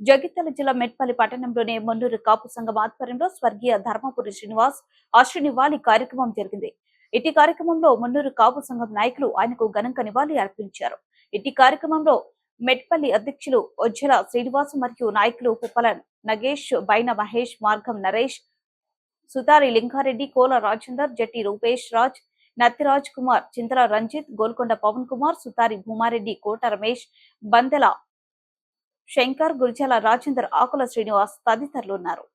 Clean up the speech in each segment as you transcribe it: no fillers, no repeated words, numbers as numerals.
జగిత్యాల జిల్లా మెట్పల్లి పట్టణంలోని మొన్నూరు కాపు సంఘం ఆధ్వర్యంలో స్వర్గీయ ధర్మపురి శ్రీనివాస్ అశ్రు నివాళి కార్యక్రమం జరిగింది. ఇటీ కార్యక్రమంలో మొన్నూరు కాపు సంఘం నాయకులు ఆయనకు ఘనంగా నివాళి అర్పించారు. ఇటీ కార్యక్రమంలో మెట్పల్లి అధ్యక్షులు ఒజ్జల శ్రీనివాస్ మరియు నాయకులు పుప్పల నగేష్, బైన మహేష్, మార్గం నరేష్, సుతారి లింగారెడ్డి, కోల రాజేందర్, జట్టి రూపేష్ రాజ్, నత్తిరాజ్ కుమార్, చింతల రంజిత్, గోల్కొండ పవన్ కుమార్, సుతారి భూమారెడ్డి, కోట రమేష్, బందెల శంకర్, గురిజాల రాజేందర్, ఆకుల శ్రీనివాస్ తదితరులు ఉన్నారు.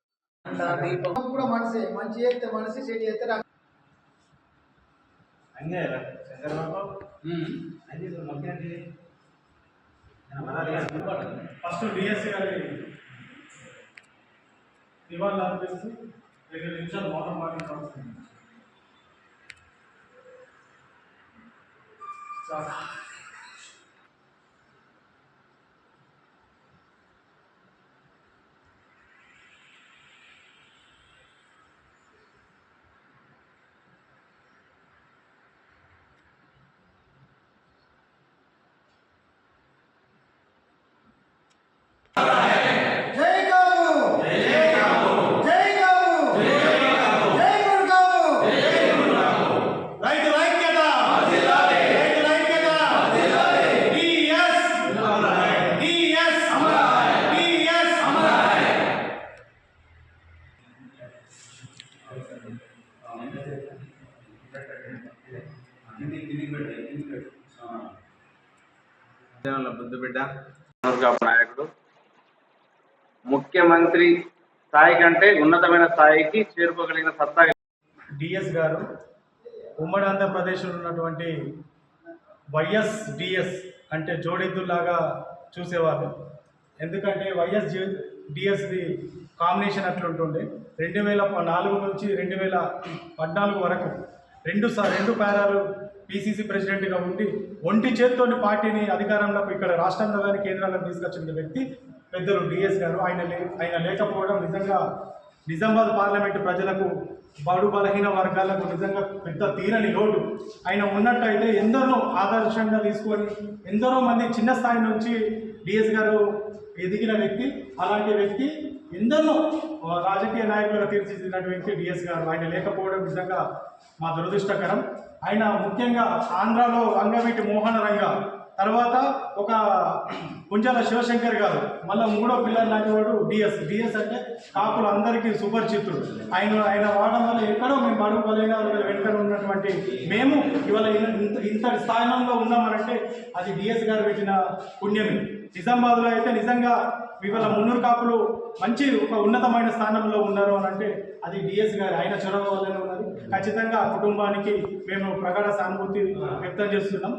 బుద్ధిబిడ్డ నాయకుడు ముఖ్యమంత్రి స్థాయి కంటే ఉన్నతమైన స్థాయికి చేరుకోగలిగిన సత్తా డిఎస్ గారు ఉమ్మడి ఆంధ్రప్రదేశ్లో ఉన్నటువంటి వైఎస్ డిఎస్ అంటే జోడెద్దులాగా చూసేవాళ్ళు. ఎందుకంటే వైఎస్ డిఎస్ది కాంబినేషన్ అట్లుంటుండే. 2004 నుంచి 2014 వరకు రెండు పారాలు పిసిసి ప్రెసిడెంట్గా ఉండి ఒంటి చేత్తోని పార్టీని అధికారంలోకి ఇక్కడ రాష్ట్రంలో కానీ కేంద్రంలో తీసుకొచ్చిన వ్యక్తి పెద్దలు డిఎస్ గారు. ఆయన లేకపోవడం నిజంగా నిజామాబాద్ పార్లమెంటు ప్రజలకు, బడు బలహీన వర్గాలకు నిజంగా పెద్ద తీరని లోటు. ఆయన ఉన్నట్టయితే ఎందరో ఆదర్శంగా తీసుకొని ఎందరో మంది చిన్న స్థాయి నుంచి డిఎస్ గారు ఎదిగిన వ్యక్తి. అలాంటి వ్యక్తి ఎందరో రాజకీయ నాయకులుగా తీర్చిదిద్దిన వ్యక్తి డిఎస్ గారు. ఆయన లేకపోవడం నిజంగా మా దురదృష్టకరం. ఆయన ముఖ్యంగా ఆంధ్రాలో అంగవీటి మోహన రంగ తర్వాత ఒక పుంజాల శివశంకర్ గారు, మళ్ళీ మూడో పిల్లలు లాంటి వాడు డిఎస్ అంటే కాపులు అందరికీ సుపరిచితుడు. ఆయన వాడడం వల్ల ఎక్కడో మేము బడుగు బలైన వెనుక ఉన్నటువంటి మేము ఇవాళ ఇంతటి స్థానంలో ఉన్నామనంటే అది డిఎస్ గారు పెట్టిన పుణ్యమే. నిజామాబాద్లో అయితే నిజంగా ఇవాళ మున్నూరు కాపులు మంచి ఒక ఉన్నతమైన స్థానంలో ఉన్నారు అని అంటే అది డిఎస్ గారు ఆయన చొరవ వల్లనే ఉన్నది. ఖచ్చితంగా ఆ కుటుంబానికి మేము ప్రగాఢ సానుభూతి వ్యక్తం చేస్తున్నాం.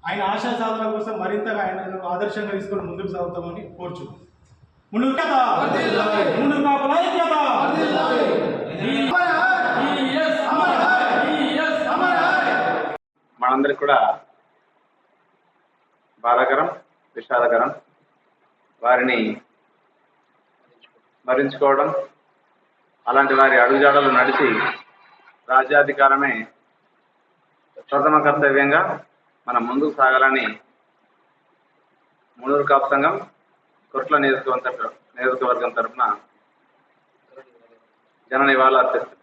ఆయన ఆశా సాధన కోసం మరింతగా ఆయనను ఆదర్శంగా తీసుకొని ముందుకు సాగుతామని కోరుచున్నాం. మనందరికి కూడా బాధాకరం, విషాదకరం. వారిని స్మరించుకోవడం, అలాంటి వారి అడుగుజాడలు నడిచి రాజ్యాధికారమే ప్రథమ కర్తవ్యంగా మనం ముందుకు సాగాలని మున్నూరు కాపు సంఘం కొట్ల నియోజకవర్గం తరఫున జన నివాళులు అర్పిస్తుంది.